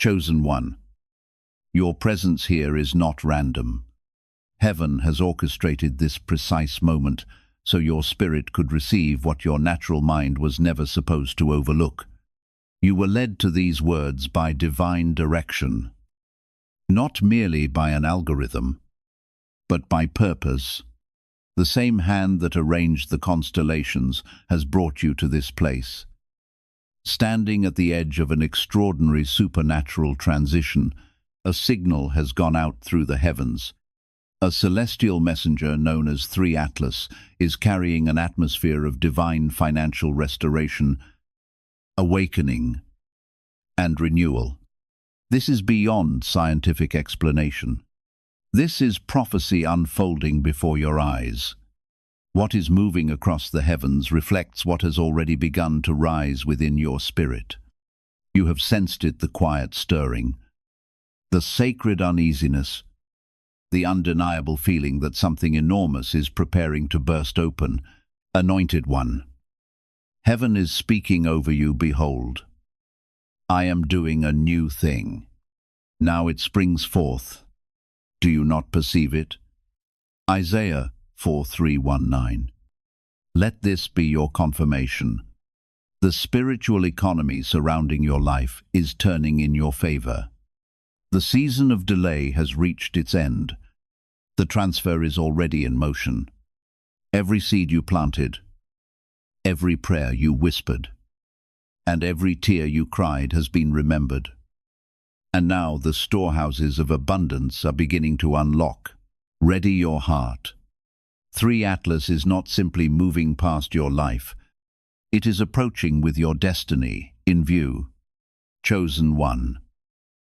Chosen one, your presence here is not random. Heaven has orchestrated this precise moment so your spirit could receive what your natural mind was never supposed to overlook. You were led to these words by divine direction, not merely by an algorithm, but by purpose. The same hand that arranged the constellations has brought you to this place. Standing at the edge of an extraordinary supernatural transition, a signal has gone out through the heavens. A celestial messenger known as 3 Atlas is carrying an atmosphere of divine financial restoration, awakening, and renewal. This is beyond scientific explanation. This is prophecy unfolding before your eyes. What is moving across the heavens reflects what has already begun to rise within your spirit. You have sensed it, the quiet stirring, the sacred uneasiness, the undeniable feeling that something enormous is preparing to burst open. Anointed one, heaven is speaking over you. Behold, I am doing a new thing. Now it springs forth. Do you not perceive it? Isaiah 4:3-19. Let this be your confirmation. The spiritual economy surrounding your life is turning in your favor. The season of delay has reached its end. The transfer is already in motion. Every seed you planted, every prayer you whispered, and every tear you cried has been remembered. And now the storehouses of abundance are beginning to unlock. Ready your heart. 3 Atlas is not simply moving past your life. It is approaching with your destiny in view. Chosen one,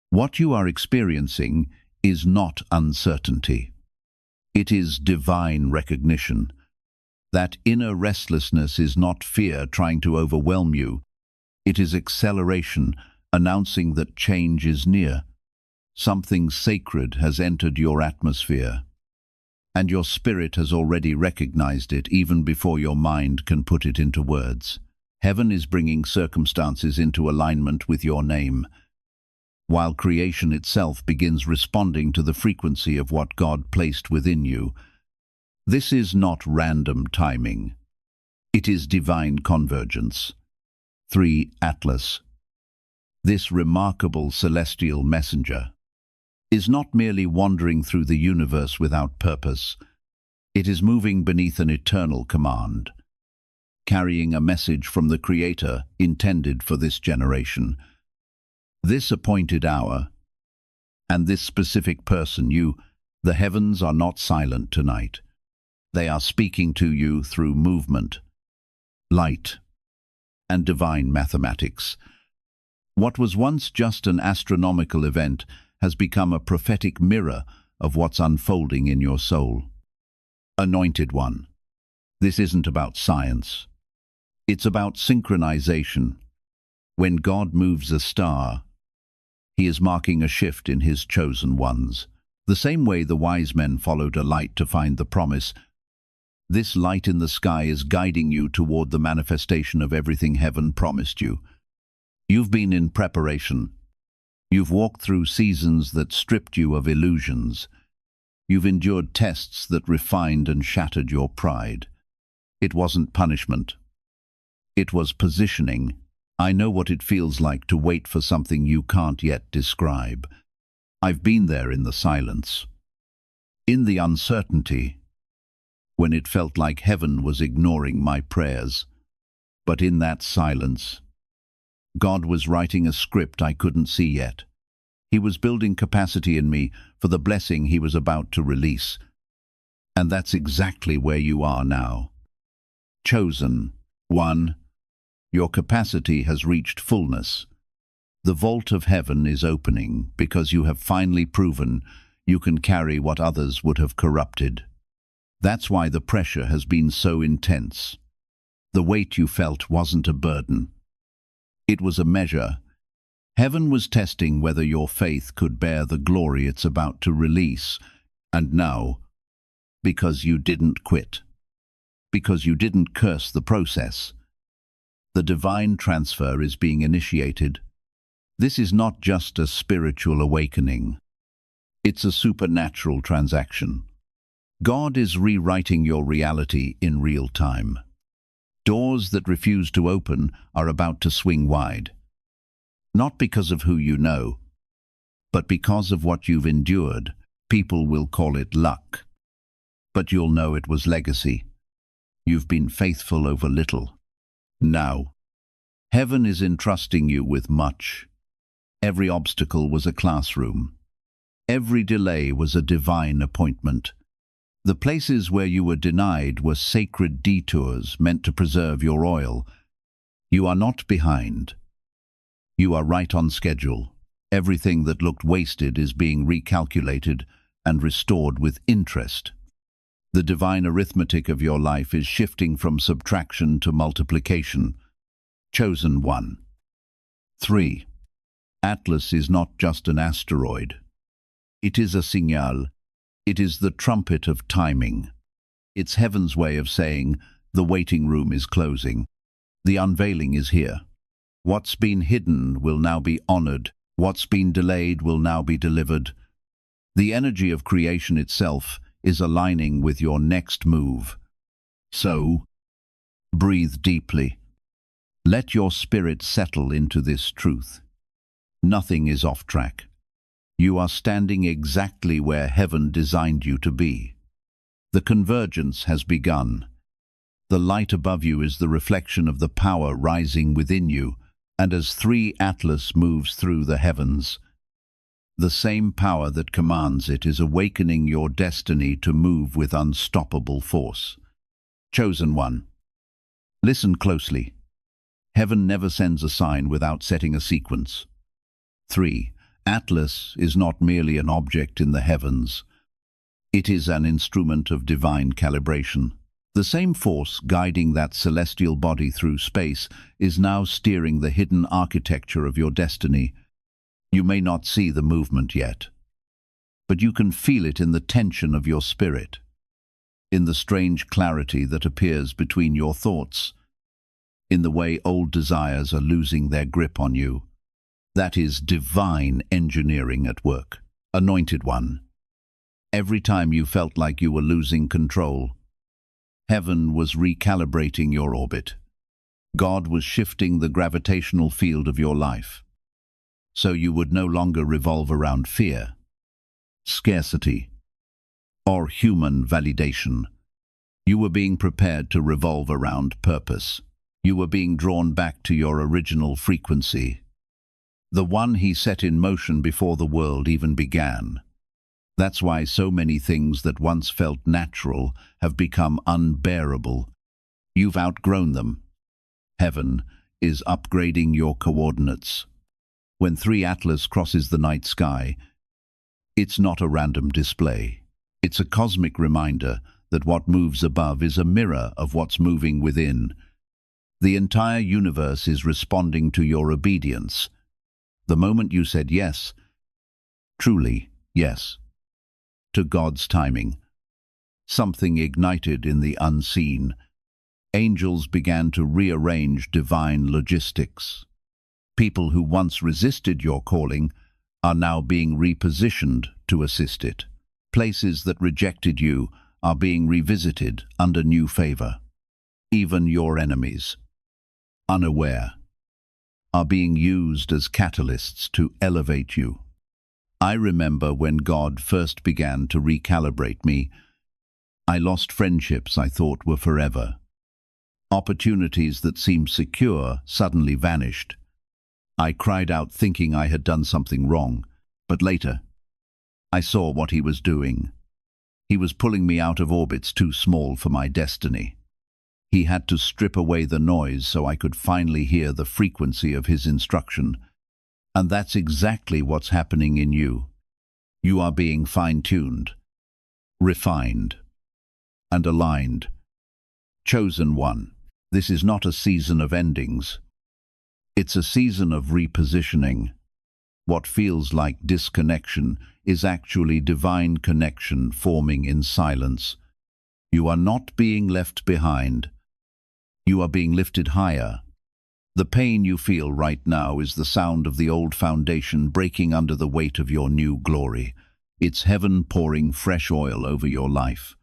what you are experiencing is not uncertainty. It is divine recognition. That inner restlessness is not fear trying to overwhelm you. It is acceleration, announcing that change is near. Something sacred has entered your atmosphere, and your spirit has already recognized it even before your mind can put it into words. Heaven is bringing circumstances into alignment with your name, while creation itself begins responding to the frequency of what God placed within you. This is not random timing. It is divine convergence. 3 Atlas, this remarkable celestial messenger, is not merely wandering through the universe without purpose. It is moving beneath an eternal command, carrying a message from the Creator intended for this generation. This appointed hour, and this specific person, the heavens are not silent tonight. They are speaking to you through movement, light, and divine mathematics. What was once just an astronomical event has become a prophetic mirror of what's unfolding in your soul. Anointed one, this isn't about science. It's about synchronization. When God moves a star, he is marking a shift in his chosen ones. The same way the wise men followed a light to find the promise, this light in the sky is guiding you toward the manifestation of everything heaven promised you. You've been in preparation. You've walked through seasons that stripped you of illusions. You've endured tests that refined and shattered your pride. It wasn't punishment. It was positioning. I know what it feels like to wait for something you can't yet describe. I've been there in the silence, in the uncertainty, when it felt like heaven was ignoring my prayers. But in that silence, God was writing a script I couldn't see yet. He was building capacity in me for the blessing he was about to release. And that's exactly where you are now. Chosen one, your capacity has reached fullness. The vault of heaven is opening because you have finally proven you can carry what others would have corrupted. That's why the pressure has been so intense. The weight you felt wasn't a burden. It was a measure. Heaven was testing whether your faith could bear the glory it's about to release. And now, because you didn't quit, because you didn't curse the process, the divine transfer is being initiated. This is not just a spiritual awakening. It's a supernatural transaction. God is rewriting your reality in real time. Doors that refuse to open are about to swing wide. Not because of who you know, but because of what you've endured. People will call it luck, but you'll know it was legacy. You've been faithful over little. Now, heaven is entrusting you with much. Every obstacle was a classroom. Every delay was a divine appointment. The places where you were denied were sacred detours meant to preserve your oil. You are not behind. You are right on schedule. Everything that looked wasted is being recalculated and restored with interest. The divine arithmetic of your life is shifting from subtraction to multiplication. Chosen one. 3. Atlas is not just an asteroid. It is a signal. It is the trumpet of timing. It's heaven's way of saying, the waiting room is closing. The unveiling is here. What's been hidden will now be honored. What's been delayed will now be delivered. The energy of creation itself is aligning with your next move. So, breathe deeply. Let your spirit settle into this truth. Nothing is off track. You are standing exactly where heaven designed you to be. The convergence has begun. The light above you is the reflection of the power rising within you, and as 3 Atlas moves through the heavens, the same power that commands it is awakening your destiny to move with unstoppable force. Chosen one. Listen closely. Heaven never sends a sign without setting a sequence. 3. Atlas is not merely an object in the heavens. It is an instrument of divine calibration. The same force guiding that celestial body through space is now steering the hidden architecture of your destiny. You may not see the movement yet, but you can feel it in the tension of your spirit, in the strange clarity that appears between your thoughts, in the way old desires are losing their grip on you. That is divine engineering at work. Anointed one. Every time you felt like you were losing control, heaven was recalibrating your orbit. God was shifting the gravitational field of your life, so you would no longer revolve around fear, scarcity, or human validation. You were being prepared to revolve around purpose. You were being drawn back to your original frequency, the one he set in motion before the world even began. That's why so many things that once felt natural have become unbearable. You've outgrown them. Heaven is upgrading your coordinates. When 3 Atlas crosses the night sky, it's not a random display. It's a cosmic reminder that what moves above is a mirror of what's moving within. The entire universe is responding to your obedience. The moment you said yes, truly yes, to God's timing, something ignited in the unseen. Angels began to rearrange divine logistics. People who once resisted your calling are now being repositioned to assist it. Places that rejected you are being revisited under new favor. Even your enemies, unaware, are being used as catalysts to elevate you. I remember when God first began to recalibrate me, I lost friendships I thought were forever. Opportunities that seemed secure suddenly vanished. I cried out thinking I had done something wrong, but later, I saw what he was doing. He was pulling me out of orbits too small for my destiny. He had to strip away the noise so I could finally hear the frequency of his instruction. And that's exactly what's happening in you. You are being fine-tuned, refined, and aligned. Chosen one. This is not a season of endings. It's a season of repositioning. What feels like disconnection is actually divine connection forming in silence. You are not being left behind. You are being lifted higher. The pain you feel right now is the sound of the old foundation breaking under the weight of your new glory. It's heaven pouring fresh oil over your life,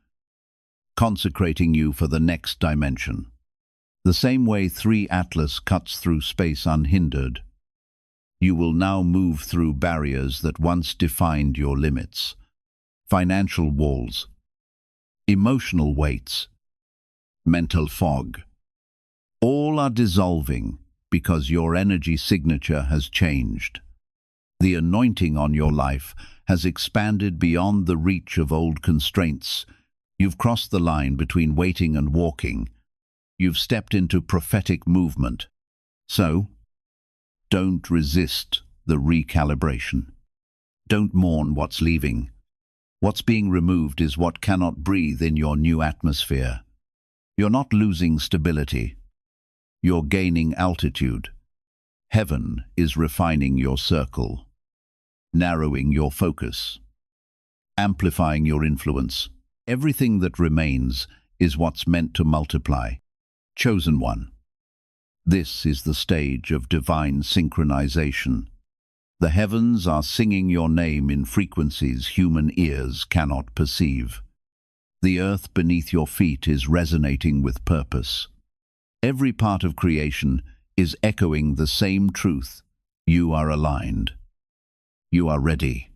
consecrating you for the next dimension. The same way 3 Atlas cuts through space unhindered, you will now move through barriers that once defined your limits. Financial walls, emotional weights, mental fog. All are dissolving because your energy signature has changed. The anointing on your life has expanded beyond the reach of old constraints. You've crossed the line between waiting and walking. You've stepped into prophetic movement. So, don't resist the recalibration. Don't mourn what's leaving. What's being removed is what cannot breathe in your new atmosphere. You're not losing stability. You're gaining altitude. Heaven is refining your circle, narrowing your focus, amplifying your influence. Everything that remains is what's meant to multiply. Chosen one. This is the stage of divine synchronization. The heavens are singing your name in frequencies human ears cannot perceive. The earth beneath your feet is resonating with purpose. Every part of creation is echoing the same truth. You are aligned. You are ready.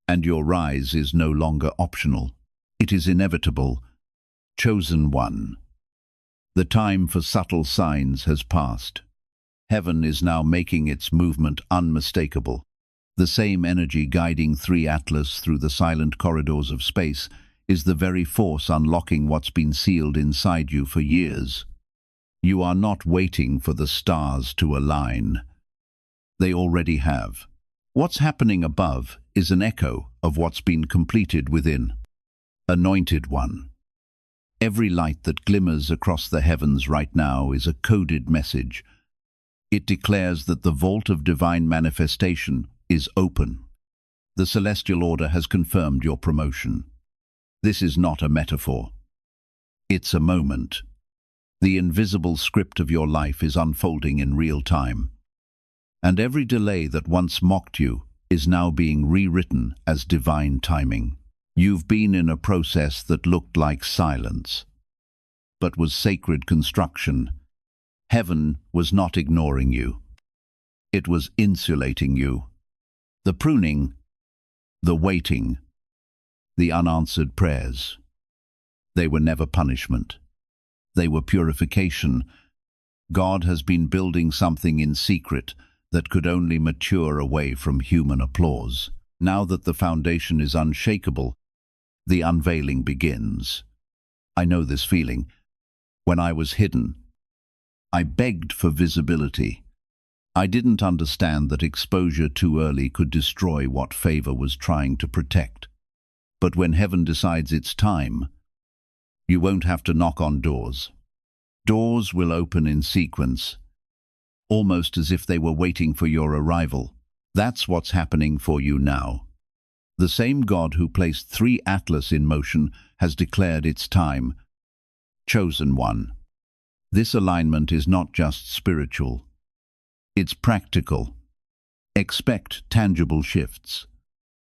And your rise is no longer optional. It is inevitable. Chosen one. The time for subtle signs has passed. Heaven is now making its movement unmistakable. The same energy guiding 3 Atlas through the silent corridors of space is the very force unlocking what's been sealed inside you for years. You are not waiting for the stars to align. They already have. What's happening above is an echo of what's been completed within. Anointed one. Every light that glimmers across the heavens right now is a coded message. It declares that the vault of divine manifestation is open. The celestial order has confirmed your promotion. This is not a metaphor. It's a moment. The invisible script of your life is unfolding in real time. And every delay that once mocked you is now being rewritten as divine timing. You've been in a process that looked like silence, but was sacred construction. Heaven was not ignoring you. It was insulating you. The pruning, the waiting, the unanswered prayers, they were never punishment. They were purification. God has been building something in secret that could only mature away from human applause. Now that the foundation is unshakable, the unveiling begins. I know this feeling. When I was hidden, I begged for visibility. I didn't understand that exposure too early could destroy what favor was trying to protect. But when heaven decides it's time, you won't have to knock on doors. Doors will open in sequence, almost as if they were waiting for your arrival. That's what's happening for you now. The same God who placed 3 Atlas in motion has declared its time. Chosen one. This alignment is not just spiritual. It's practical. Expect tangible shifts.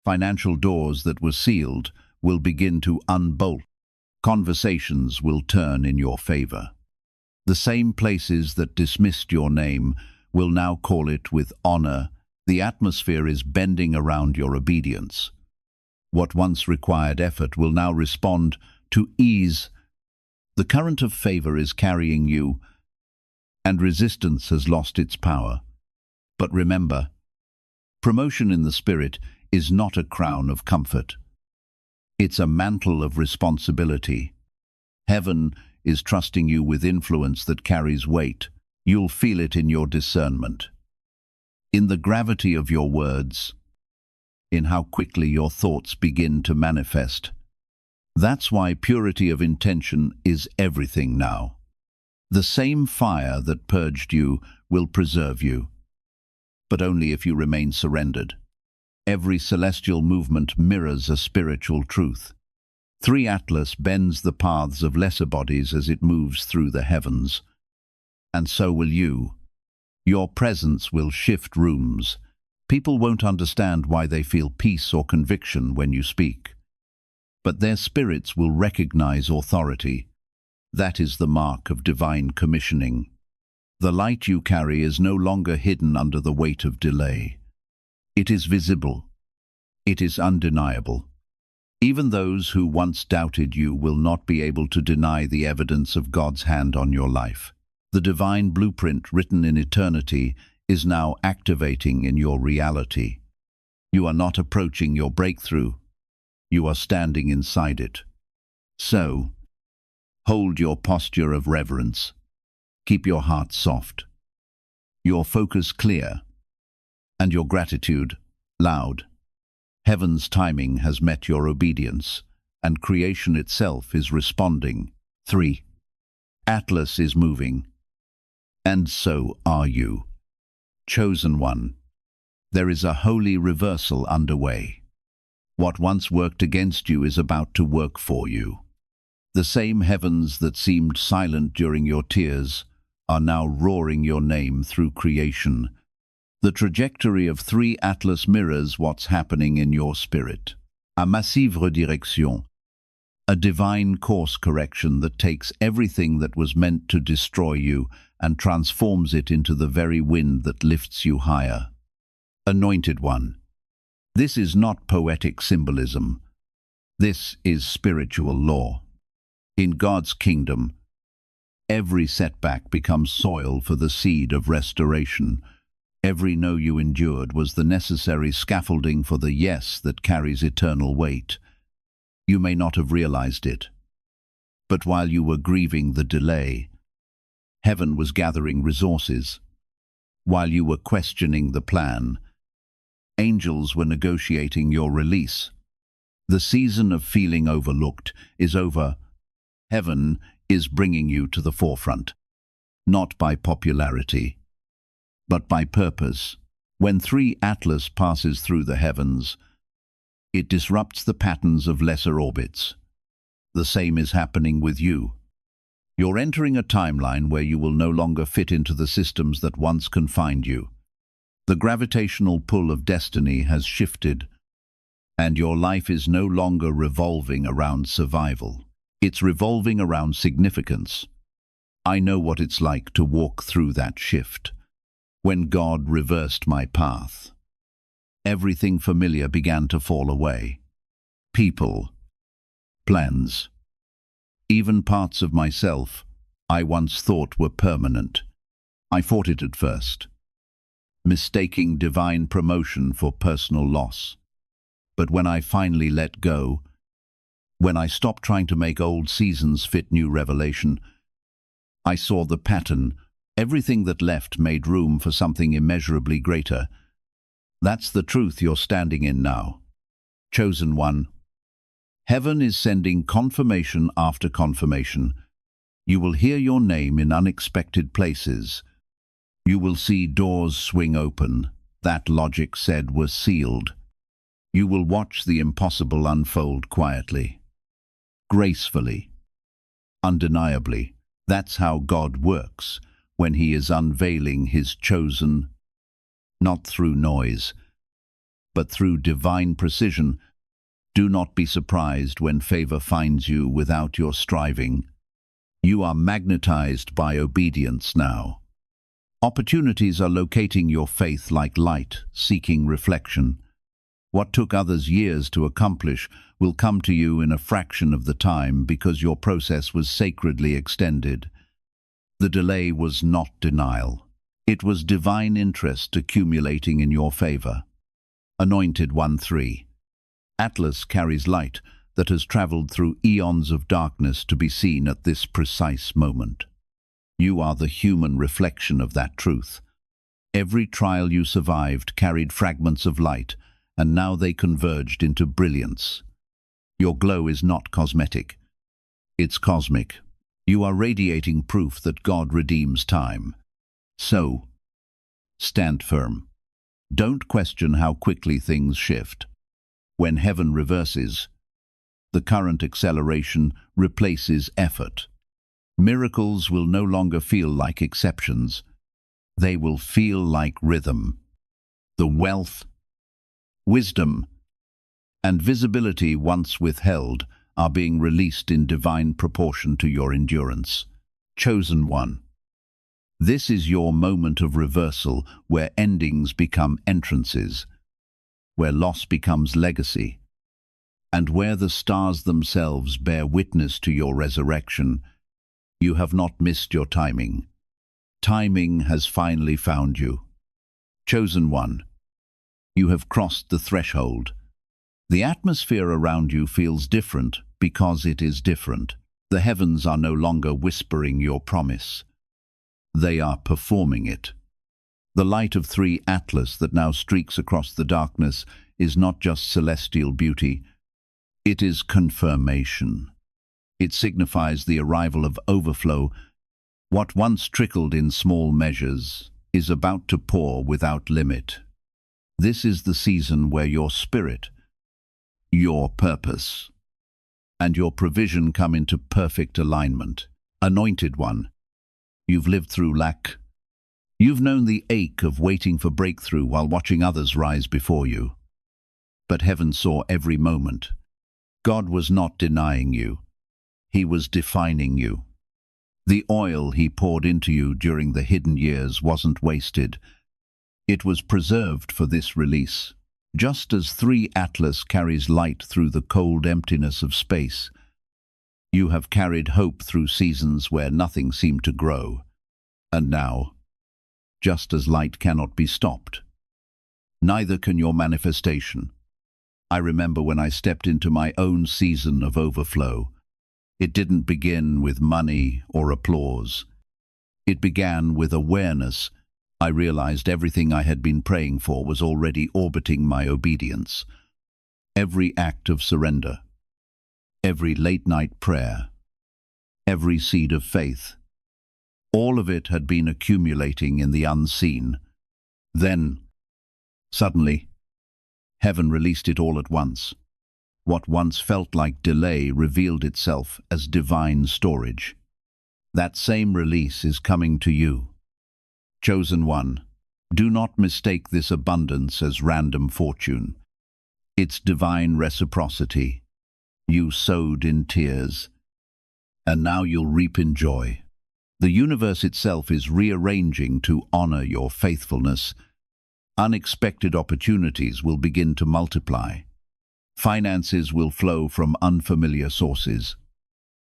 Financial doors that were sealed will begin to unbolt. Conversations will turn in your favor. The same places that dismissed your name will now call it with honor. The atmosphere is bending around your obedience. What once required effort will now respond to ease. The current of favor is carrying you, and resistance has lost its power. But remember, promotion in the spirit is not a crown of comfort. It's a mantle of responsibility. Heaven is trusting you with influence that carries weight. You'll feel it in your discernment, in the gravity of your words, in how quickly your thoughts begin to manifest. That's why purity of intention is everything now. The same fire that purged you will preserve you, but only if you remain surrendered. Every celestial movement mirrors a spiritual truth. 3 Atlas bends the paths of lesser bodies as it moves through the heavens. And so will you. Your presence will shift rooms. People won't understand why they feel peace or conviction when you speak. But their spirits will recognize authority. That is the mark of divine commissioning. The light you carry is no longer hidden under the weight of delay. It is visible. It is undeniable. Even those who once doubted you will not be able to deny the evidence of God's hand on your life. The divine blueprint written in eternity is now activating in your reality. You are not approaching your breakthrough. You are standing inside it. So, hold your posture of reverence. Keep your heart soft, your focus clear, and your gratitude loud. Heaven's timing has met your obedience, and creation itself is responding. 3. Atlas is moving, and so are you. Chosen one, there is a holy reversal underway. What once worked against you is about to work for you. The same heavens that seemed silent during your tears are now roaring your name through creation. The trajectory of 3 Atlas mirrors what's happening in your spirit. A massive redirection, a divine course correction that takes everything that was meant to destroy you and transforms it into the very wind that lifts you higher. Anointed one, this is not poetic symbolism. This is spiritual law. In God's kingdom, every setback becomes soil for the seed of restoration. Every no you endured was the necessary scaffolding for the yes that carries eternal weight. You may not have realized it, but while you were grieving the delay, heaven was gathering resources. While you were questioning the plan, angels were negotiating your release. The season of feeling overlooked is over. Heaven is bringing you to the forefront, not by popularity, but by purpose. When 3 Atlas passes through the heavens, it disrupts the patterns of lesser orbits. The same is happening with you. You're entering a timeline where you will no longer fit into the systems that once confined you. The gravitational pull of destiny has shifted, and your life is no longer revolving around survival. It's revolving around significance. I know what it's like to walk through that shift. When God reversed my path, everything familiar began to fall away. People, plans, even parts of myself I once thought were permanent. I fought it at first, mistaking divine promotion for personal loss. But when I finally let go, when I stopped trying to make old seasons fit new revelation, I saw the pattern. Everything that left made room for something immeasurably greater. That's the truth you're standing in now. Chosen one, heaven is sending confirmation after confirmation. You will hear your name in unexpected places. You will see doors swing open that logic said were sealed. You will watch the impossible unfold quietly, gracefully, undeniably. That's how God works when He is unveiling His chosen, not through noise, but through divine precision. Do not be surprised when favor finds you without your striving. You are magnetized by obedience now. Opportunities are locating your faith like light, seeking reflection. What took others years to accomplish will come to you in a fraction of the time because your process was sacredly extended. The delay was not denial. It was divine interest accumulating in your favor. Anointed one 3. Atlas carries light that has traveled through eons of darkness to be seen at this precise moment. You are the human reflection of that truth. Every trial you survived carried fragments of light, and now they converged into brilliance. Your glow is not cosmetic. It's cosmic. You are radiating proof that God redeems time. So, stand firm. Don't question how quickly things shift. When heaven reverses, the current acceleration replaces effort. Miracles will no longer feel like exceptions. They will feel like rhythm. The wealth, wisdom, and visibility once withheld are being released in divine proportion to your endurance. Chosen one. This is your moment of reversal, where endings become entrances, where loss becomes legacy, and where the stars themselves bear witness to your resurrection. You have not missed your timing. Timing has finally found you. Chosen one. You have crossed the threshold. The atmosphere around you feels different because it is different. The heavens are no longer whispering your promise. They are performing it. The light of 3 Atlas that now streaks across the darkness is not just celestial beauty, it is confirmation. It signifies the arrival of overflow. What once trickled in small measures is about to pour without limit. This is the season where your spirit, your purpose, and your provision come into perfect alignment. Anointed one, you've lived through lack. You've known the ache of waiting for breakthrough while watching others rise before you. But heaven saw every moment. God was not denying you. He was defining you. The oil he poured into you during the hidden years wasn't wasted. It was preserved for this release. Just as 3 Atlas carries light through the cold emptiness of space, you have carried hope through seasons where nothing seemed to grow. And now, just as light cannot be stopped, neither can your manifestation. I remember when I stepped into my own season of overflow. It didn't begin with money or applause. It began with awareness. I realized everything I had been praying for was already orbiting my obedience. Every act of surrender, every late-night prayer, every seed of faith, all of it had been accumulating in the unseen. Then, suddenly, heaven released it all at once. What once felt like delay revealed itself as divine storage. That same release is coming to you. Chosen one, do not mistake this abundance as random fortune. It's divine reciprocity. You sowed in tears, and now you'll reap in joy. The universe itself is rearranging to honor your faithfulness. Unexpected opportunities will begin to multiply. Finances will flow from unfamiliar sources.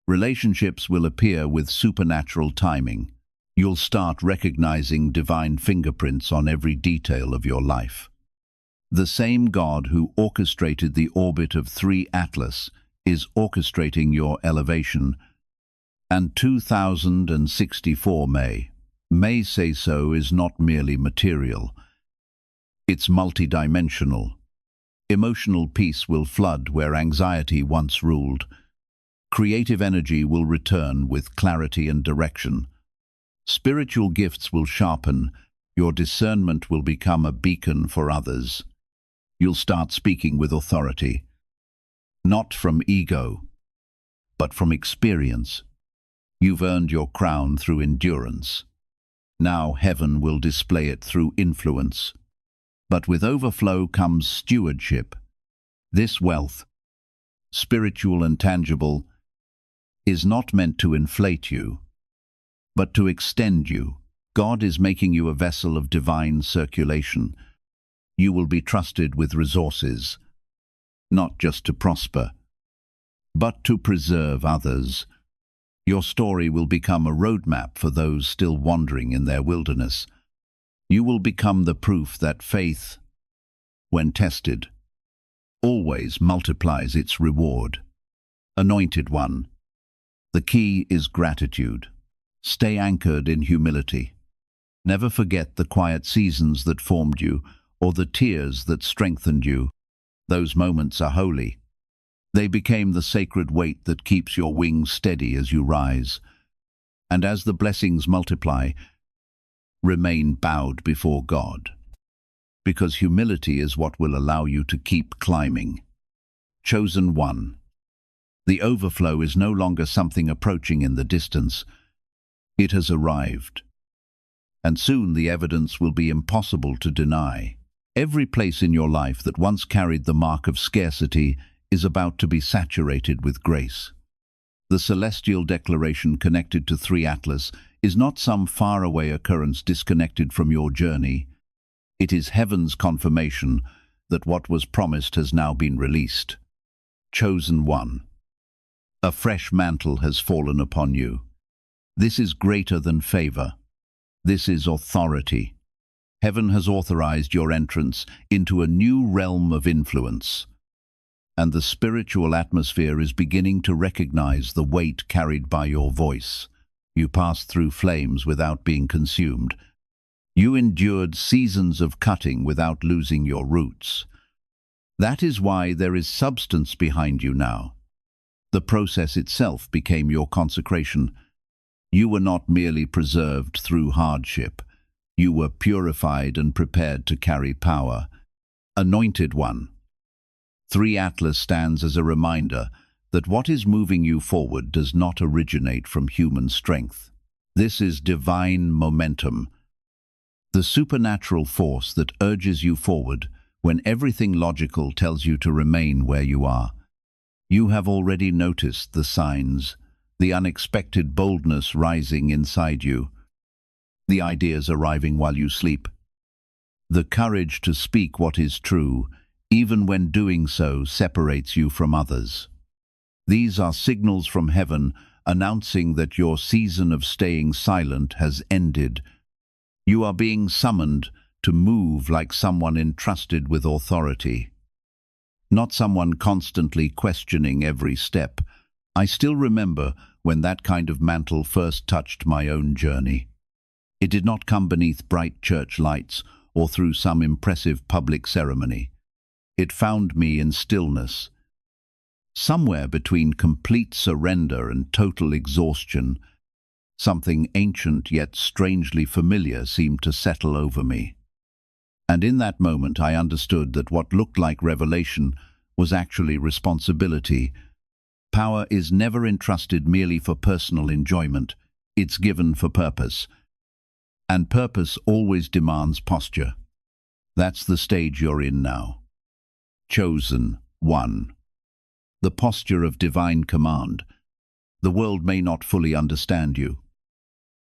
Relationships will appear with supernatural timing. You'll start recognizing divine fingerprints on every detail of your life. The same God who orchestrated the orbit of 3 Atlas is orchestrating your elevation, and 2064 may say so is not merely material. It's multidimensional. Emotional peace will flood where anxiety once ruled. Creative energy will return with clarity and direction. Spiritual gifts will sharpen. Your discernment will become a beacon for others. You'll start speaking with authority, not from ego, but from experience. You've earned your crown through endurance. Now heaven will display it through influence. But with overflow comes stewardship. This wealth, spiritual and tangible, is not meant to inflate you, but to extend you. God is making you a vessel of divine circulation. You will be trusted with resources, not just to prosper, but to preserve others. Your story will become a roadmap for those still wandering in their wilderness. You will become the proof that faith, when tested, always multiplies its reward. Anointed one, the key is gratitude. Stay anchored in humility. Never forget the quiet seasons that formed you or the tears that strengthened you. Those moments are holy. They became the sacred weight that keeps your wings steady as you rise. And as the blessings multiply, remain bowed before God, because humility is what will allow you to keep climbing. Chosen one, the overflow is no longer something approaching in the distance. It has arrived. and soon the evidence will be impossible to deny. Every place in your life that once carried the mark of scarcity is about to be saturated with grace. The celestial declaration connected to 3 Atlas is not some faraway occurrence disconnected from your journey. It is heaven's confirmation that what was promised has now been released. Chosen one. A fresh mantle has fallen upon you. This is greater than favor. This is authority. Heaven has authorized your entrance into a new realm of influence, and the spiritual atmosphere is beginning to recognize the weight carried by your voice. You passed through flames without being consumed. You endured seasons of cutting without losing your roots. That is why there is substance behind you now. The process itself became your consecration. You were not merely preserved through hardship. You were purified and prepared to carry power. Anointed one. 3 Atlas stands as a reminder that what is moving you forward does not originate from human strength. This is divine momentum, the supernatural force that urges you forward when everything logical tells you to remain where you are. You have already noticed the signs, the unexpected boldness rising inside you, the ideas arriving while you sleep, the courage to speak what is true, even when doing so separates you from others. These are signals from heaven announcing that your season of staying silent has ended. You are being summoned to move like someone entrusted with authority, not someone constantly questioning every step. I still remember when that kind of mantle first touched my own journey. It did not come beneath bright church lights or through some impressive public ceremony. It found me in stillness. Somewhere between complete surrender and total exhaustion, something ancient yet strangely familiar seemed to settle over me. And in that moment I understood that what looked like revelation was actually responsibility. Power is never entrusted merely for personal enjoyment. It's given for purpose. And purpose always demands posture. That's the stage you're in now. Chosen one. The posture of divine command. The world may not fully understand you,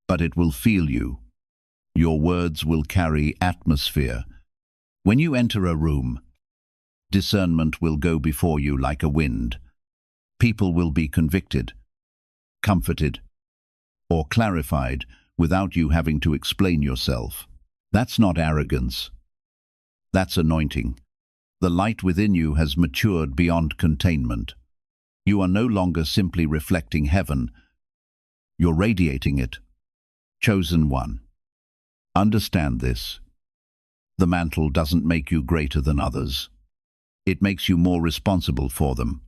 but it will feel you. Your words will carry atmosphere. When you enter a room, discernment will go before you like a wind. People will be convicted, comforted, or clarified without you having to explain yourself. That's not arrogance. That's anointing. The light within you has matured beyond containment. You are no longer simply reflecting heaven. You're radiating it. Chosen one. Understand this. The mantle doesn't make you greater than others. It makes you more responsible for them.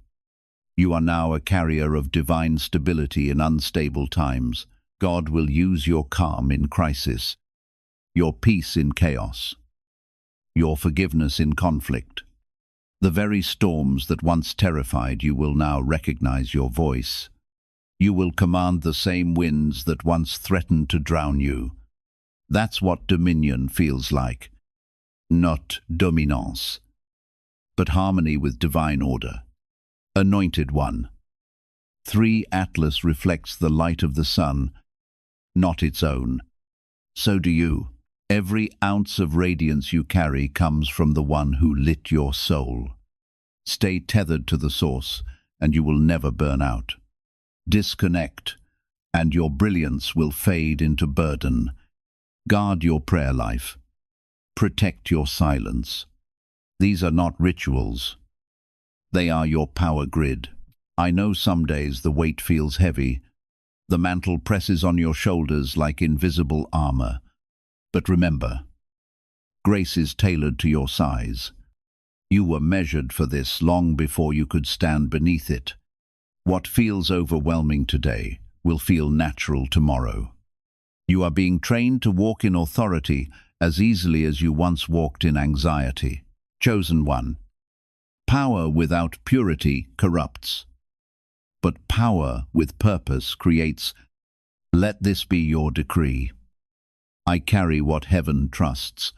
You are now a carrier of divine stability in unstable times. God will use your calm in crisis, your peace in chaos, your forgiveness in conflict. The very storms that once terrified you will now recognize your voice. You will command the same winds that once threatened to drown you. That's what dominion feels like. Not dominance, but harmony with divine order. Anointed one. 3 Atlas reflects the light of the sun, not its own. So do you. Every ounce of radiance you carry comes from the one who lit your soul. Stay tethered to the source, and you will never burn out. Disconnect, and your brilliance will fade into burden. Guard your prayer life. Protect your silence. These are not rituals. They are your power grid. I know some days the weight feels heavy. The mantle presses on your shoulders like invisible armor. But remember, grace is tailored to your size. You were measured for this long before you could stand beneath it. What feels overwhelming today will feel natural tomorrow. You are being trained to walk in authority as easily as you once walked in anxiety. Chosen one. Power without purity corrupts, but power with purpose creates. Let this be your decree. I carry what heaven trusts.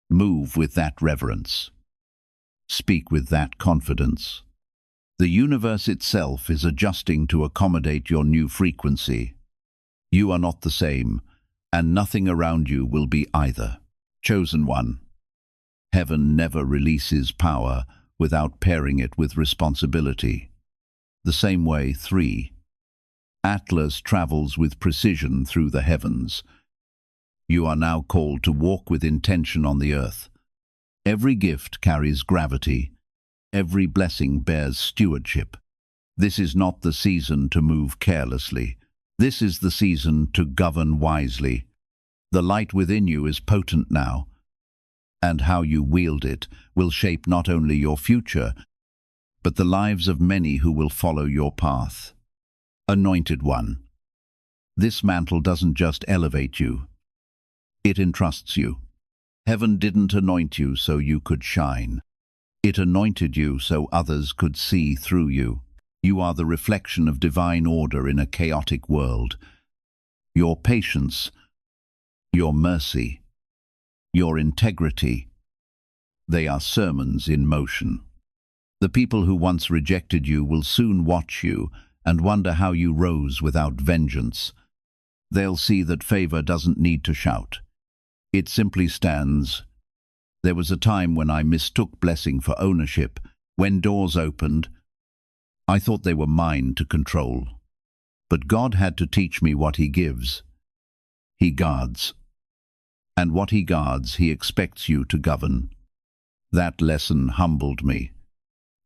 Move with that reverence. Speak with that confidence. The universe itself is adjusting to accommodate your new frequency. You are not the same, and nothing around you will be either. Chosen one. Heaven never releases power without pairing it with responsibility. The same way, 3. Atlas travels with precision through the heavens. You are now called to walk with intention on the earth. Every gift carries gravity. Every blessing bears stewardship. This is not the season to move carelessly. This is the season to govern wisely. The light within you is potent now, and how you wield it will shape not only your future, but the lives of many who will follow your path. Anointed one. This mantle doesn't just elevate you. It entrusts you. Heaven didn't anoint you so you could shine. It anointed you so others could see through you. You are the reflection of divine order in a chaotic world. Your patience, your mercy, your integrity, they are sermons in motion. The people who once rejected you will soon watch you and wonder how you rose without vengeance. They'll see that favor doesn't need to shout. It simply stands. There was a time when I mistook blessing for ownership. When doors opened, I thought they were mine to control. But God had to teach me what He gives. He guards. And what He guards, He expects you to govern. That lesson humbled me.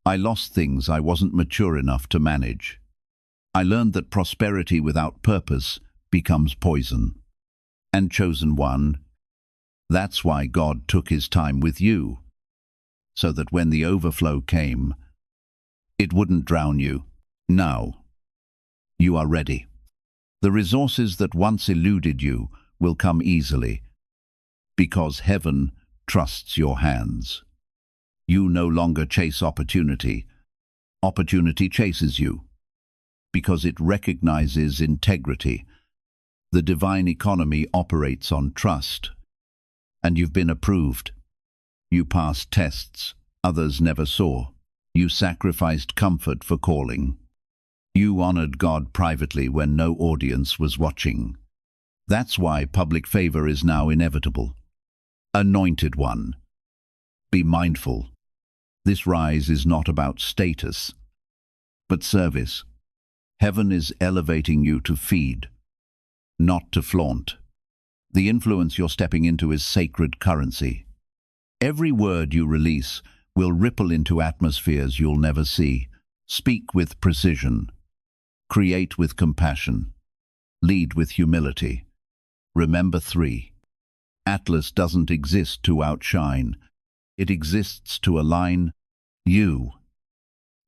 I lost things I wasn't mature enough to manage. I learned that prosperity without purpose becomes poison. And chosen one, that's why God took His time with you, so that when the overflow came, it wouldn't drown you. Now, you are ready. The resources that once eluded you will come easily, because heaven trusts your hands. You no longer chase opportunity. Opportunity chases you, because it recognizes integrity. The divine economy operates on trust. And you've been approved. You passed tests others never saw. You sacrificed comfort for calling. You honored God privately when no audience was watching. That's why public favor is now inevitable. Anointed one. Be mindful. This rise is not about status, but service. Heaven is elevating you to feed, not to flaunt. The influence you're stepping into is sacred currency. Every word you release will ripple into atmospheres you'll never see. Speak with precision. Create with compassion. Lead with humility. Remember 3. Atlas doesn't exist to outshine. It exists to align. You,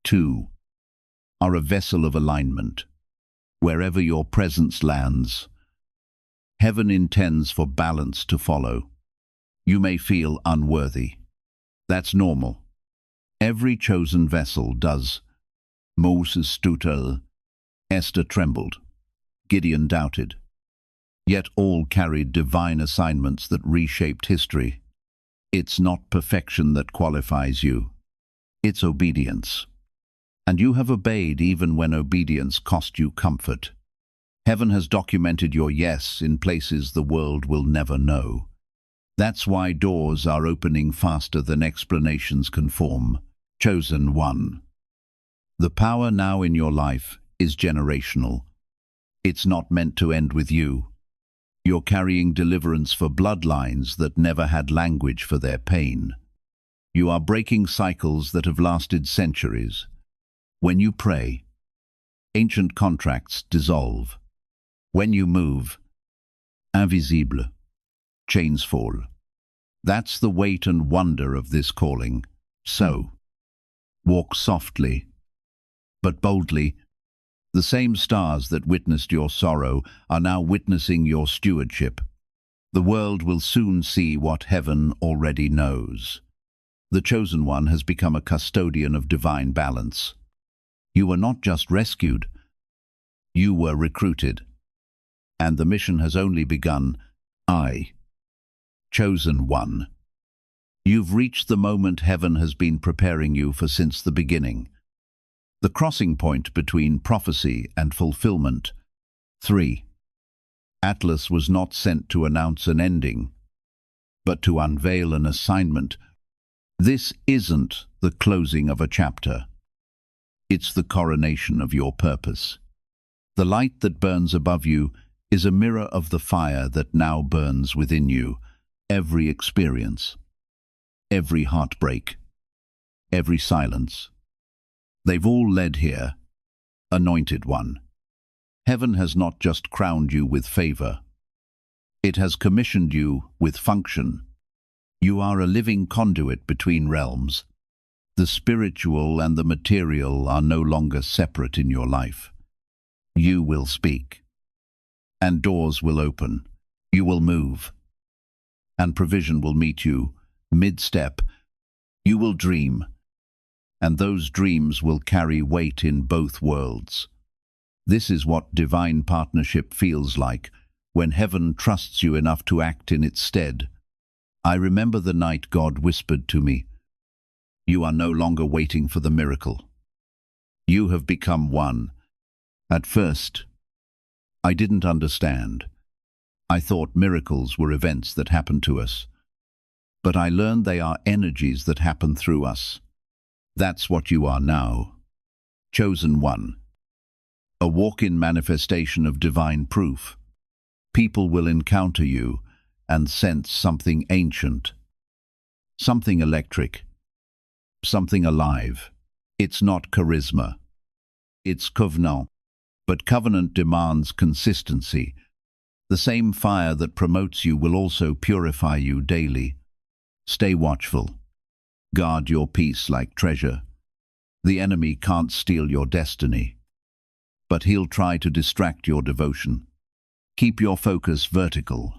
2, are a vessel of alignment. Wherever your presence lands, heaven intends for balance to follow. You may feel unworthy. That's normal. Every chosen vessel does. Moses stuttered. Esther trembled. Gideon doubted. Yet all carried divine assignments that reshaped history. It's not perfection that qualifies you. It's obedience. And you have obeyed even when obedience cost you comfort. Heaven has documented your yes in places the world will never know. That's why doors are opening faster than explanations can form. Chosen one. The power now in your life is generational. It's not meant to end with you. You're carrying deliverance for bloodlines that never had language for their pain. You are breaking cycles that have lasted centuries. When you pray, ancient contracts dissolve. When you move, invisible, chains fall. That's the weight and wonder of this calling. So, walk softly, but boldly. The same stars that witnessed your sorrow are now witnessing your stewardship. The world will soon see what heaven already knows. The chosen one has become a custodian of divine balance. You were not just rescued, you were recruited. And the mission has only begun. I, chosen one. You've reached the moment heaven has been preparing you for since the beginning. The crossing point between prophecy and fulfillment. 3. Atlas was not sent to announce an ending, but to unveil an assignment. This isn't the closing of a chapter. It's the coronation of your purpose. The light that burns above you is a mirror of the fire that now burns within you. Every experience, every heartbreak, every silence. They've all led here, anointed one. Heaven has not just crowned you with favor. It has commissioned you with function. You are a living conduit between realms. The spiritual and the material are no longer separate in your life. You will speak, and doors will open. You will move, and provision will meet you mid-step. You will dream, and those dreams will carry weight in both worlds. This is what divine partnership feels like, when heaven trusts you enough to act in its stead. I remember the night God whispered to me, "You are no longer waiting for the miracle. You have become one." At first, I didn't understand. I thought miracles were events that happen to us. But I learned they are energies that happen through us. That's what you are now. Chosen one. A walk-in manifestation of divine proof. People will encounter you and sense something ancient, something electric, something alive. It's not charisma. It's covenant. But covenant demands consistency. The same fire that promotes you will also purify you daily. Stay watchful. Guard your peace like treasure. The enemy can't steal your destiny, but he'll try to distract your devotion. Keep your focus vertical.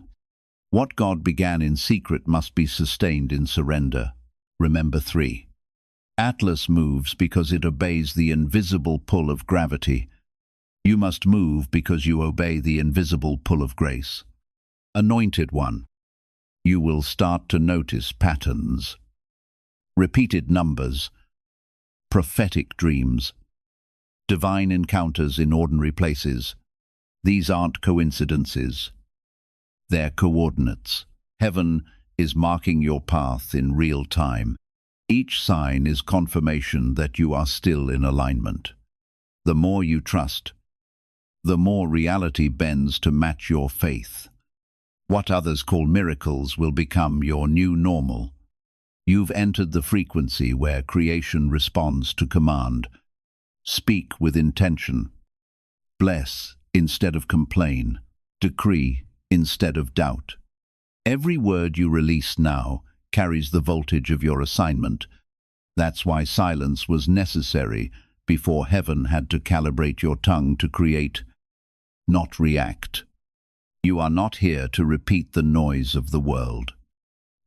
What God began in secret must be sustained in surrender. Remember 3. Atlas moves because it obeys the invisible pull of gravity. You must move because you obey the invisible pull of grace. Anointed one. You will start to notice patterns, repeated numbers, prophetic dreams, divine encounters in ordinary places. These aren't coincidences. They're coordinates. Heaven is marking your path in real time. Each sign is confirmation that you are still in alignment. The more you trust, the more reality bends to match your faith. What others call miracles will become your new normal. You've entered the frequency where creation responds to command. Speak with intention. Bless instead of complain. Decree instead of doubt. Every word you release now carries the voltage of your assignment. That's why silence was necessary before heaven had to calibrate your tongue to create, not react. You are not here to repeat the noise of the world.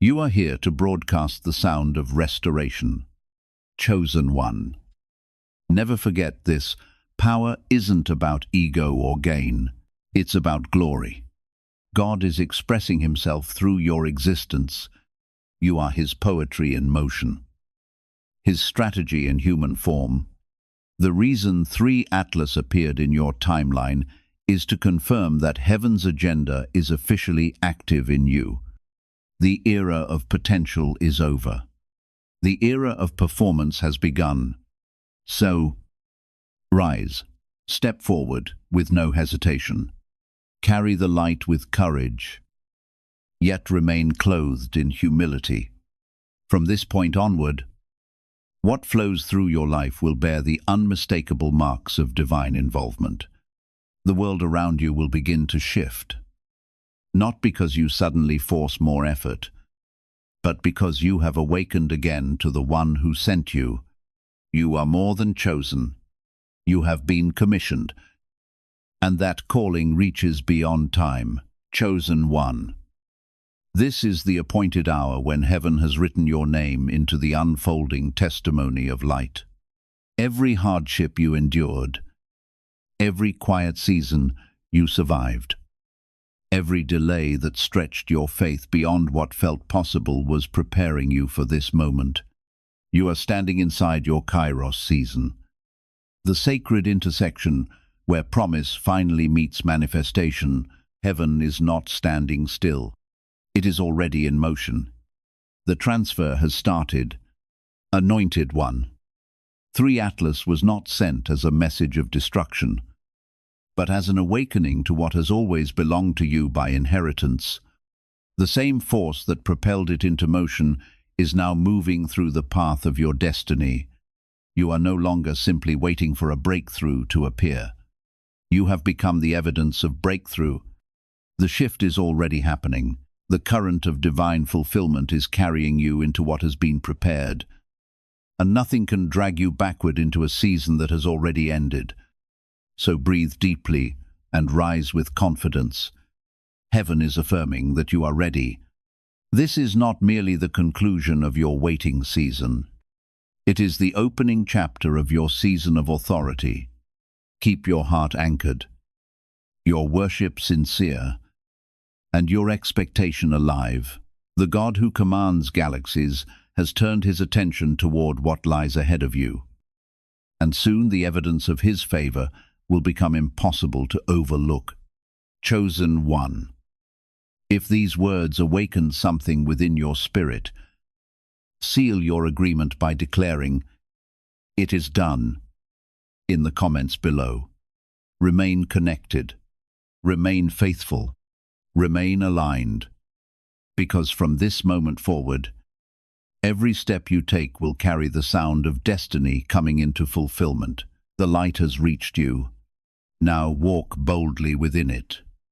You are here to broadcast the sound of restoration. Chosen one. Never forget this. Power isn't about ego or gain. It's about glory. God is expressing himself through your existence. You are his poetry in motion, his strategy in human form. The reason 3 Atlas appeared in your timeline is to confirm that heaven's agenda is officially active in you. The era of potential is over. The era of performance has begun. So, rise, step forward with no hesitation. Carry the light with courage, yet remain clothed in humility. From this point onward, what flows through your life will bear the unmistakable marks of divine involvement. The world around you will begin to shift, not because you suddenly force more effort, but because you have awakened again to the one who sent you. You are more than chosen. You have been commissioned, and that calling reaches beyond time. Chosen one. This is the appointed hour when heaven has written your name into the unfolding testimony of light. Every hardship you endured, every quiet season you survived, Every delay that stretched your faith beyond what felt possible was preparing you for this moment. You are standing inside your Kairos season, the sacred intersection where promise finally meets manifestation. Heaven is not standing still. It is already in motion. The transfer has started. Anointed One. 3 Atlas was not sent as a message of destruction, but as an awakening to what has always belonged to you by inheritance. The same force that propelled it into motion is now moving through the path of your destiny. You are no longer simply waiting for a breakthrough to appear. You have become the evidence of breakthrough. The shift is already happening. The current of divine fulfillment is carrying you into what has been prepared. And nothing can drag you backward into a season that has already ended. So breathe deeply and rise with confidence. Heaven is affirming that you are ready. This is not merely the conclusion of your waiting season. It is the opening chapter of your season of authority. Keep your heart anchored, your worship sincere, and your expectation alive. The God who commands galaxies has turned his attention toward what lies ahead of you. And soon the evidence of his favor will become impossible to overlook. Chosen One. If these words awaken something within your spirit, seal your agreement by declaring, "It is done," in the comments below. Remain connected. Remain faithful. Remain aligned. Because from this moment forward, every step you take will carry the sound of destiny coming into fulfillment. The light has reached you. Now walk boldly within it.